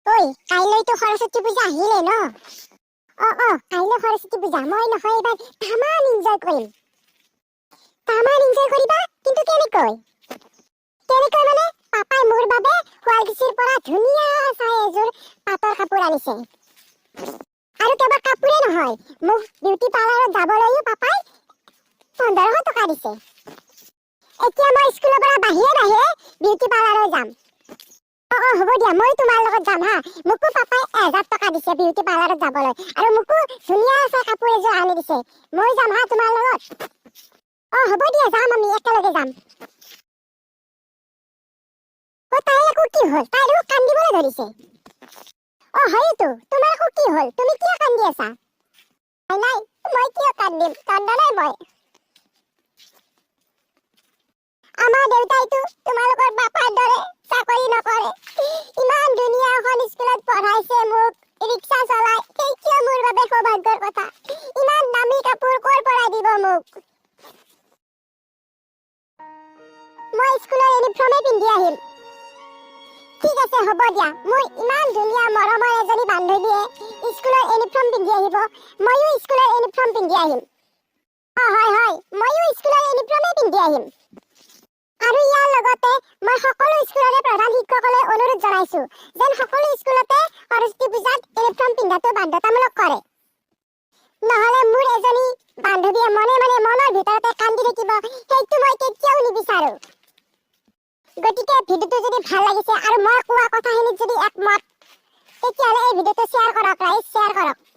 ঐ কাইলৈতো সৰস্বতী পূজা আহিলে ন কাইলৈ সৰস্বতী পূজা মই নহয় এবাৰ তামান এনজয় কৰিম তামান এনজয় কৰিবা কিন্তু কেনেকৈ মানে পাপাই মোৰ বাবে শুৱালকুছিৰ পৰা ধুনীয়া চাই এযোৰ পাটৰ কাপোৰ আনিছে আৰু কেৱল কাপোৰে নহয় মোক বিউটি পাৰ্লাৰত যাবলৈও পাপাই 1500 টকা দিছে এতিয়া মই স্কুলৰ পৰা বাহিৰে বিউটি পাৰ্লাৰত যাম হ'ব দিয়া মই তোমাৰ লগত যাম হা মোকো পাপাই 1000 টকা দিছে বিউটি পাৰ্লাৰত যাবলৈ আৰু মোকো ধুনীয়া চাই কাপোৰ এযোৰ আনি দিছে মই যাম হা তোমাৰ লগত হ'ব দিয়া যাম আমি একেলগে যাম তাই আকৌ কি হ'ল তাই দেখোন কান্দিবলৈ ধৰিছে হয়তো তোমাৰ আকৌ কি হ'ল তুমি কিয় কান্দি আছা নাই মই কিয় কান্দিম কান্দা নাই মই আমাৰ দেউতাইতো তোমালোকৰ বাপাৰ দৰে চাকৰি নকৰে ইমান ধুনীয়া এখন স্কুলত পঢ়াইছে মোক ৰিক্সা চলাই কিয় মোৰ বাবে সৌভাগ্যৰ কথা ইমান দামী কাপোৰ কৰ পৰা দিব মোক মই স্কুলৰ ইউনিফৰ্মে পিন্ধি আহিম ঠিক আছে হ'ব দিয়া মোৰ ইমান ধুনীয়া মৰমৰ এজনী বান্ধৱীয়ে স্কুলৰ ইউনিফৰ্ম পিন্ধি আহিব ময়ো স্কুলৰ ইউনিফৰ্ম পিন্ধি আহিম হয় ময়ো স্কুলৰ ইউনিফৰ্মে পিন্ধি আহিম আৰু ইয়াৰ লগতে মই সকলো স্কুলৰে প্ৰধান শিক্ষকলৈ অনুৰোধ জনাইছো যেন সকলো স্কুলতে সৰস্বতী পূজাত ইউনিফৰ্ম পিন্ধাটো বাধ্যতামূলক কৰে নহলে মোৰ এজনী বান্ধৱীয়ে মনে মনৰ ভিতৰতে কান্দি থাকিব সেইটো মই কেতিয়াও নিবিচাৰো গতিকে ভিডিওটো যদি ভাল লাগিছে আৰু মই কোৱা কথাখিনিত যদি একমত তেতিয়াহলে এই ভিডিওটো শ্বেয়াৰ কৰক ৰাইজ শ্বেয়াৰ কৰক